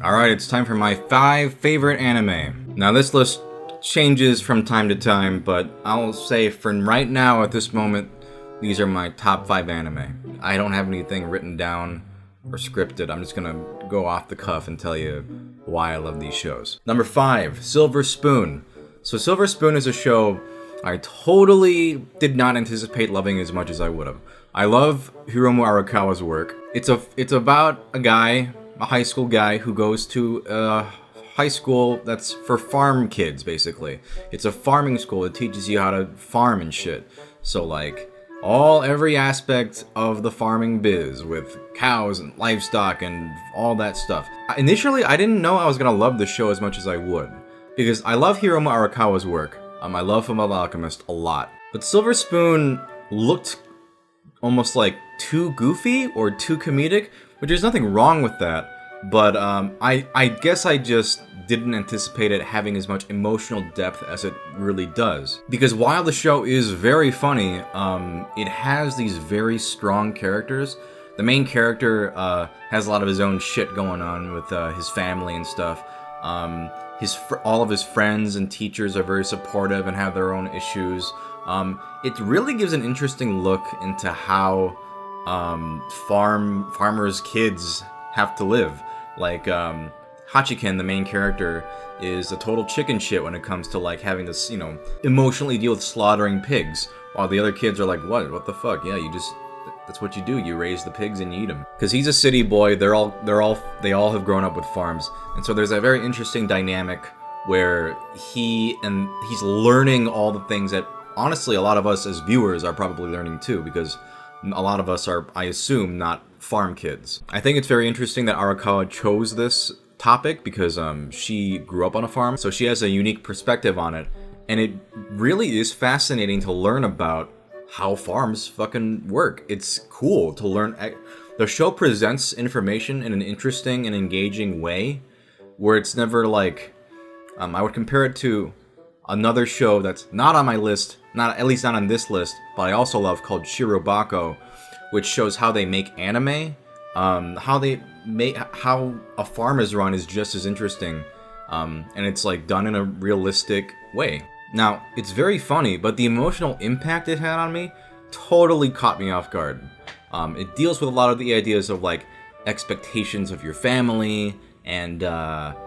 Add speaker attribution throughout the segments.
Speaker 1: Alright, it's time for my 5 favorite anime. Now this list changes from time to time, but I'll say for right now at this moment, these are my top 5 anime. I don't have anything written down or scripted. I'm just gonna go off the cuff and tell you why I love these shows. Number 5, Silver Spoon. So Silver Spoon is a show I totally did not anticipate loving as much as I would have. I love Hiromu Arakawa's work. It's about a guy, a high school guy who goes to a high school that's for farm kids, basically. It's a farming school that teaches you how to farm and shit. So like, every aspect of the farming biz with cows and livestock and all that stuff. Initially, I didn't know I was gonna love the show as much as I would, because I love Hiromu Arakawa's work. I love Fullmetal Alchemist a lot. But Silver Spoon looked almost like too goofy or too comedic, which there's nothing wrong with that. But I guess I just didn't anticipate it having as much emotional depth as it really does. Because while the show is very funny, it has these very strong characters. The main character has a lot of his own shit going on with his family and stuff. All of his friends and teachers are very supportive and have their own issues. It really gives an interesting look into how farmers' kids have to live. Like, Hachiken, the main character, is a total chicken shit when it comes to like having to, emotionally deal with slaughtering pigs, while the other kids are like, what the fuck? Yeah, that's what you do. You raise the pigs and you eat them. Because he's a city boy. They all have grown up with farms, and so there's a very interesting dynamic where he's learning all the things that honestly a lot of us as viewers are probably learning too, because a lot of us are, I assume, not farm kids. I think it's very interesting that Arakawa chose this topic because she grew up on a farm, so she has a unique perspective on it, and it really is fascinating to learn about how farms fucking work. It's cool to learn. The show presents information in an interesting and engaging way, where it's never like, I would compare it to another show that's not on my list, at least not on this list, but I also love, called Shirobako, which shows how they make anime. How a farm is run is just as interesting, and it's like done in a realistic way. Now, it's very funny, but the emotional impact it had on me totally caught me off guard. It deals with a lot of the ideas of like expectations of your family and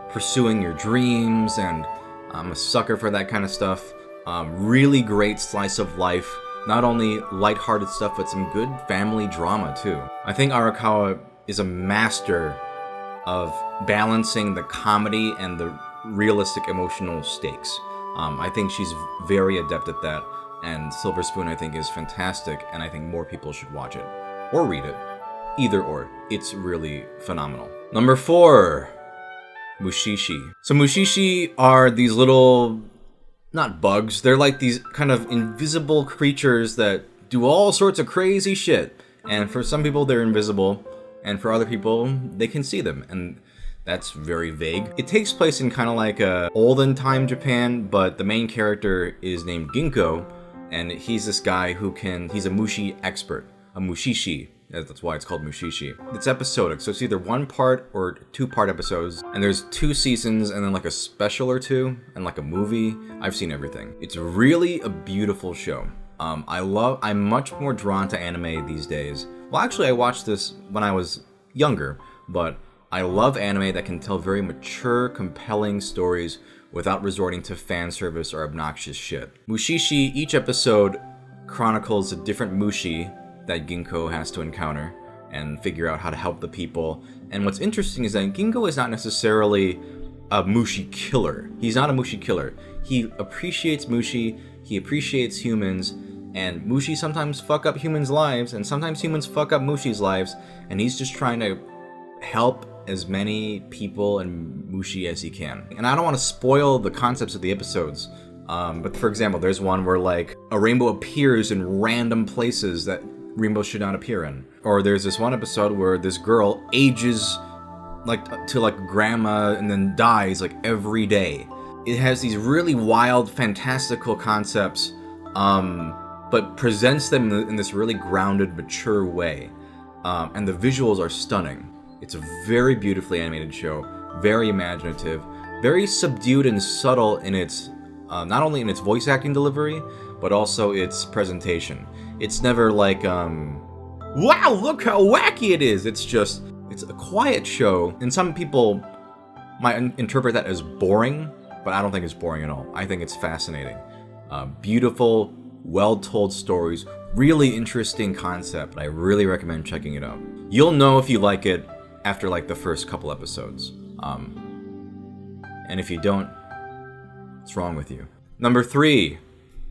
Speaker 1: pursuing your dreams, and I'm a sucker for that kind of stuff. Really great slice of life. Not only lighthearted stuff, but some good family drama too. I think Arakawa is a master of balancing the comedy and the realistic emotional stakes. I think she's very adept at that, and Silver Spoon I think is fantastic, and I think more people should watch it. Or read it. Either or. It's really phenomenal. Number 4, Mushishi. So Mushishi are these little, not bugs, they're like these kind of invisible creatures that do all sorts of crazy shit. And for some people they're invisible, and for other people they can see them, and that's very vague. It takes place in kind of like a olden time Japan, but the main character is named Ginko, and he's this guy he's a mushi expert, a mushishi. That's why it's called Mushishi. It's episodic, so it's either 1-part or 2-part episodes, and there's 2 seasons and then like a special or 2 and like a movie. I've seen everything. It's really a beautiful show. I'm much more drawn to anime these days. Well, actually I watched this when I was younger, but I love anime that can tell very mature, compelling stories without resorting to fan service or obnoxious shit. Mushishi, each episode chronicles a different mushi that Ginko has to encounter and figure out how to help the people. And what's interesting is that Ginko is not necessarily a mushi killer. He's not a mushi killer. He appreciates mushi, he appreciates humans, and mushi sometimes fuck up humans' lives, and sometimes humans fuck up mushi's lives, and he's just trying to help as many people and mushi as he can. And I don't want to spoil the concepts of the episodes, but for example, there's one where like a rainbow appears in random places that rainbows should not appear in. Or there's this one episode where this girl ages to grandma and then dies like every day. It has these really wild, fantastical concepts, but presents them in this really grounded, mature way. And the visuals are stunning. It's a very beautifully animated show. very imaginative, very subdued and subtle in its, not only in its voice acting delivery, but also its presentation. It's never like, wow, look how wacky it is! It's a quiet show, and some people might interpret that as boring, but I don't think it's boring at all. I think it's fascinating. Beautiful, well-told stories, really interesting concept. I really recommend checking it out. You'll know if you like it after like the first couple episodes. And if you don't, what's wrong with you? Number 3,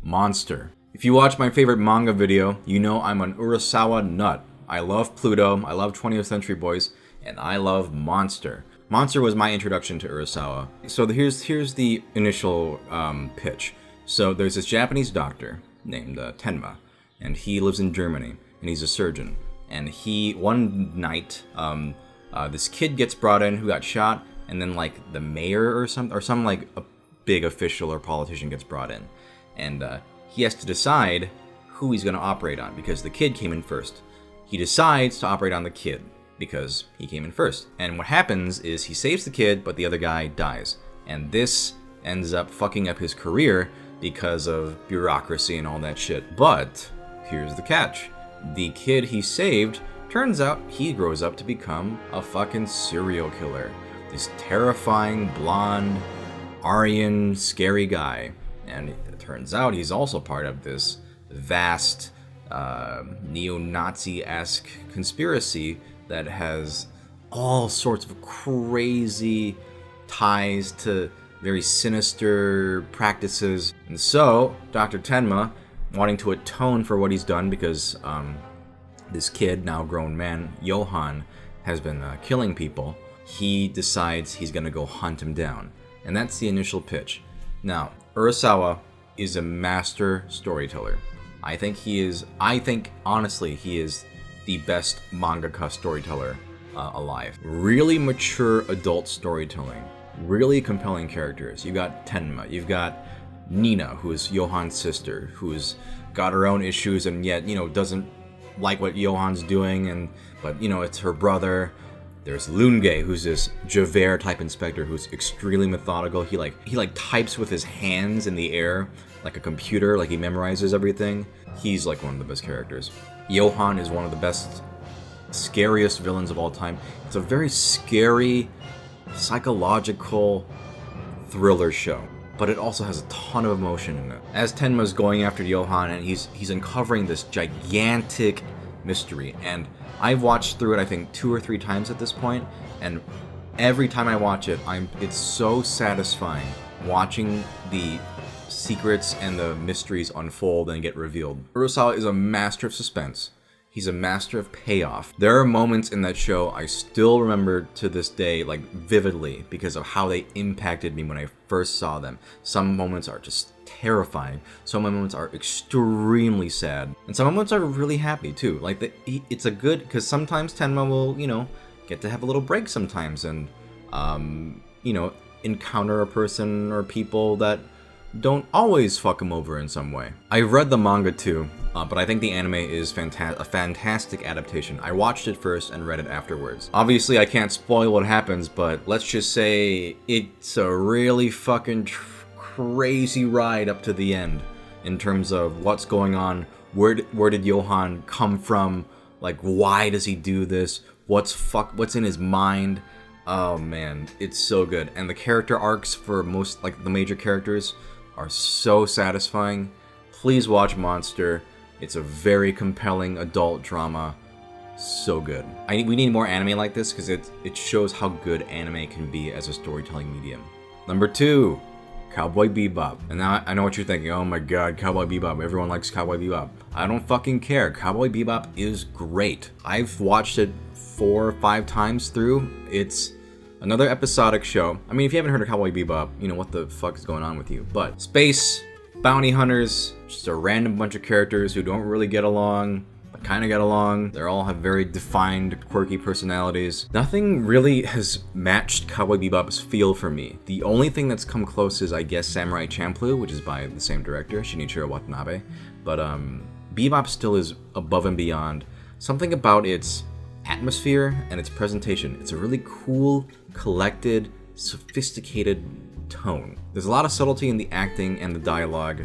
Speaker 1: Monster. If you watch my favorite manga video, you know I'm an Urasawa nut. I love Pluto, I love 20th Century Boys, and I love Monster. Monster was my introduction to Urasawa. So here's the initial pitch. So there's this Japanese doctor named Tenma, and he lives in Germany, and he's a surgeon. And one night, this kid gets brought in who got shot, and then like the mayor or some like a big official or politician gets brought in, and he has to decide who he's going to operate on because the kid came in first. He decides to operate on the kid because he came in first. And what happens is he saves the kid, but the other guy dies. And this ends up fucking up his career because of bureaucracy and all that shit. But here's the catch. The kid he saved, turns out he grows up to become a fucking serial killer. This terrifying, blonde, Aryan, scary guy. And it turns out he's also part of this vast, neo-Nazi-esque conspiracy that has all sorts of crazy ties to very sinister practices. And so, Dr. Tenma, wanting to atone for what he's done because this kid, now grown man, Johan, has been killing people, he decides he's going to go hunt him down. And that's the initial pitch. Now, Urasawa is a master storyteller. I think honestly, he is the best mangaka storyteller alive. Really mature adult storytelling. Really compelling characters. You got Tenma, you've got Nina, who is Johan's sister, who's got her own issues and yet, doesn't like what Johan's doing, but it's her brother. There's Lunge, who's this Javert type inspector who's extremely methodical. He types with his hands in the air like a computer, like he memorizes everything. He's like one of the best characters. Johan is one of the best, scariest villains of all time. It's a very scary, psychological thriller show, but it also has a ton of emotion in it. As Tenma's going after Johan, and he's uncovering this gigantic mystery, and I've watched through it I think 2 or 3 times at this point, and every time I watch it, it's so satisfying watching the secrets and the mysteries unfold and get revealed. Urasawa is a master of suspense. He's a master of payoff. There are moments in that show I still remember to this day, like vividly, because of how they impacted me when I first saw them. Some moments are just terrifying. Some moments are extremely sad. And some moments are really happy too. Like it's a good, because sometimes Tenma will, get to have a little break sometimes and, encounter a person or people that don't always fuck him over in some way. I've read the manga too, but I think the anime is a fantastic adaptation. I watched it first and read it afterwards. Obviously, I can't spoil what happens, but let's just say it's a really fucking crazy ride up to the end in terms of what's going on. Where did Johan come from? Like, why does he do this? What's in his mind? Oh man, it's so good. And the character arcs for most, like the major characters, are so satisfying. Please watch Monster. It's a very compelling adult drama. So good. We need more anime like this because it shows how good anime can be as a storytelling medium. Number 2, Cowboy Bebop. And now I know what you're thinking. Oh my god, Cowboy Bebop. Everyone likes Cowboy Bebop. I don't fucking care. Cowboy Bebop is great. I've watched it 4 or 5 times through. It's another episodic show. I mean, if you haven't heard of Cowboy Bebop, what the fuck is going on with you? But space, bounty hunters, just a random bunch of characters who don't really get along, but kind of get along. They all have very defined, quirky personalities. Nothing really has matched Cowboy Bebop's feel for me. The only thing that's come close is, I guess, Samurai Champloo, which is by the same director, Shinichiro Watanabe. But Bebop still is above and beyond. Something about its atmosphere and its presentation. It's a really cool, collected, sophisticated tone. There's a lot of subtlety in the acting and the dialogue.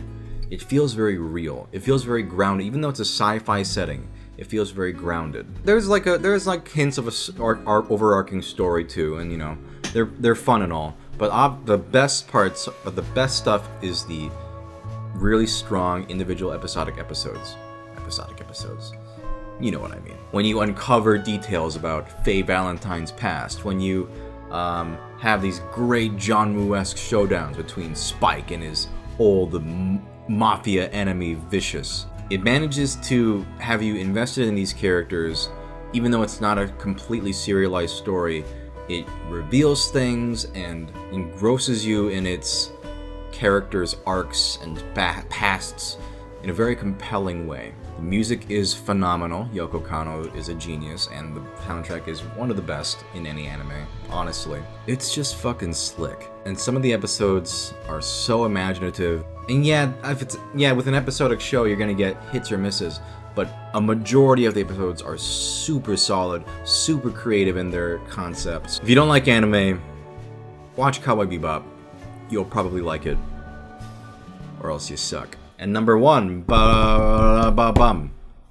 Speaker 1: It feels very real. It feels very grounded, even though it's a sci-fi setting. It feels very grounded. There's like hints of a overarching story too, and you know, they're fun and all. But the best parts, the best stuff is the really strong individual episodic episodes. You know what I mean. When you uncover details about Faye Valentine's past, when you have these great John Woo-esque showdowns between Spike and his old mafia enemy Vicious. It manages to have you invested in these characters, even though it's not a completely serialized story. It reveals things and engrosses you in its characters' arcs and pasts in a very compelling way. The music is phenomenal. Yoko Kanno is a genius, and the soundtrack is one of the best in any anime, honestly. It's just fucking slick. And some of the episodes are so imaginative. And with an episodic show, you're gonna get hits or misses, but a majority of the episodes are super solid, super creative in their concepts. If you don't like anime, watch Cowboy Bebop. You'll probably like it, or else you suck. And number 1,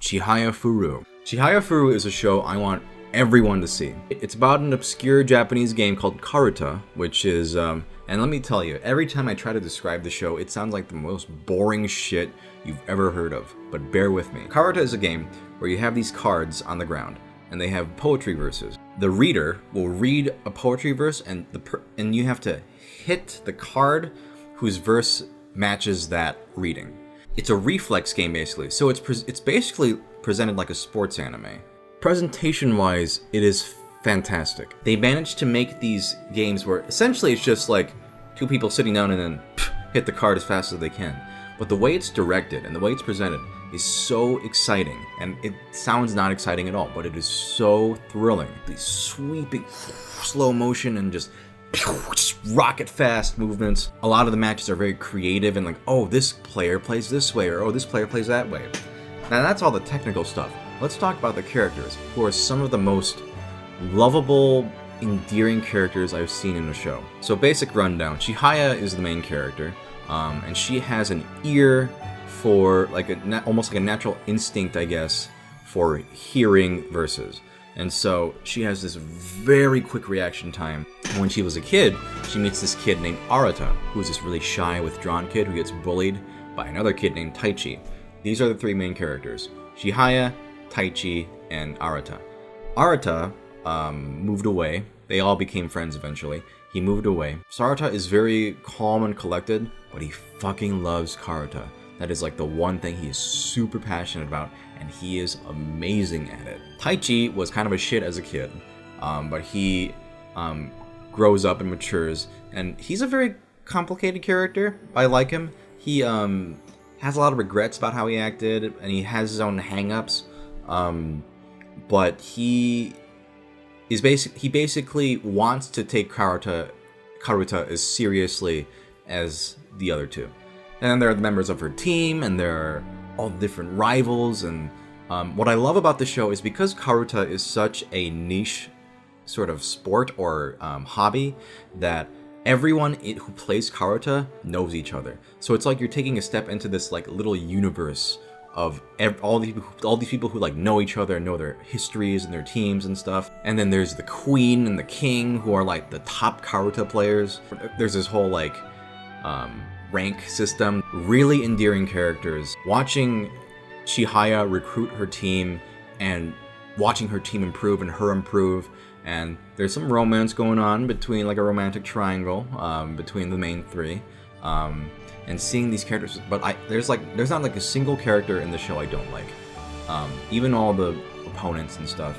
Speaker 1: Chihayafuru. Chihayafuru is a show I want everyone to see. It's about an obscure Japanese game called Karuta, which is, and let me tell you, every time I try to describe the show, it sounds like the most boring shit you've ever heard of, but bear with me. Karuta is a game where you have these cards on the ground, and they have poetry verses. The reader will read a poetry verse, and you have to hit the card whose verse matches that reading. It's a reflex game basically, so it's basically presented like a sports anime. Presentation-wise, it is fantastic. They managed to make these games where essentially it's just like two people sitting down and then hit the card as fast as they can. But the way it's directed and the way it's presented is so exciting, and it sounds not exciting at all, but it is so thrilling. These sweeping slow motion and just rocket fast movements. A lot of the matches are very creative and like, oh, this player plays this way, or oh, this player plays that way. Now that's all the technical stuff. Let's talk about the characters, who are some of the most lovable, endearing characters I've seen in a show. So basic rundown, Chihaya is the main character, and she has an ear for like almost like a natural instinct, I guess, for hearing verses. And so she has this very quick reaction time. When she was a kid, she meets this kid named Arata, who's this really shy, withdrawn kid who gets bullied by another kid named Taichi. These are the three main characters: Chihaya, Taichi, and Arata. Arata moved away. They all became friends eventually. He moved away. Sarata is very calm and collected, but he fucking loves Karuta. That is like the one thing he is super passionate about, and he is amazing at it. Taichi was kind of a shit as a kid, but he grows up and matures, and he's a very complicated character. I like him. He has a lot of regrets about how he acted, and he has his own hang-ups, but he basically wants to take Karuta as seriously as the other two. And then there are the members of her team, and there are all different rivals, and what I love about the show is because Karuta is such a niche sort of sport or hobby, that everyone who plays Karuta knows each other. So it's like you're taking a step into this like little universe of all these people who like know each other and know their histories and their teams and stuff. And then there's the queen and the king, who are like the top Karuta players. There's this whole like rank system. Really endearing characters. Watching Chihaya recruit her team and watching her team improve and her improve, and there's some romance going on between, like a romantic triangle between the main three, and seeing these characters. But there's not like a single character in the show I don't like. Even all the opponents and stuff,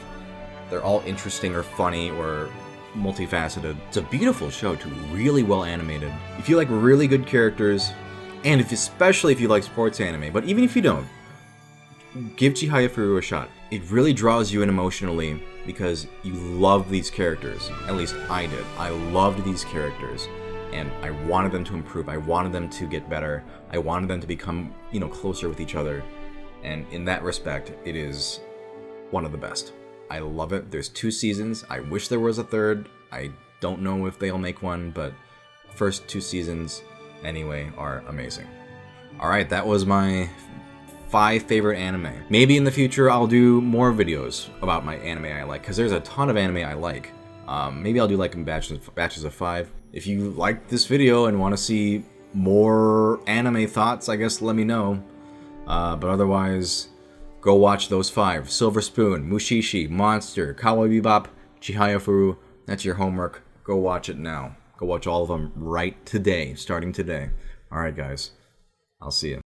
Speaker 1: they're all interesting or funny or multifaceted. It's a beautiful show too, really well animated. If you like really good characters, and especially if you like sports anime, but even if you don't, give Chihayafuru a shot. It really draws you in emotionally because you love these characters. At least I did. I loved these characters, and I wanted them to improve. I wanted them to get better. I wanted them to become, closer with each other. And in that respect, it is one of the best. I love it. There's 2 seasons. I wish there was a third. I Don't know if they'll make one, but first 2 seasons, anyway, are amazing. Alright, that was my 5 favorite anime. Maybe in the future I'll do more videos about my anime I like, because there's a ton of anime I like. Maybe I'll do like in batches of 5. If you like this video and want to see more anime thoughts, I guess let me know. But otherwise, go watch those 5. Silver Spoon, Mushishi, Monster, Cowboy Bebop, Chihayafuru. That's your homework. Go watch it now. Go watch all of them right today, starting today. Alright guys, I'll see you.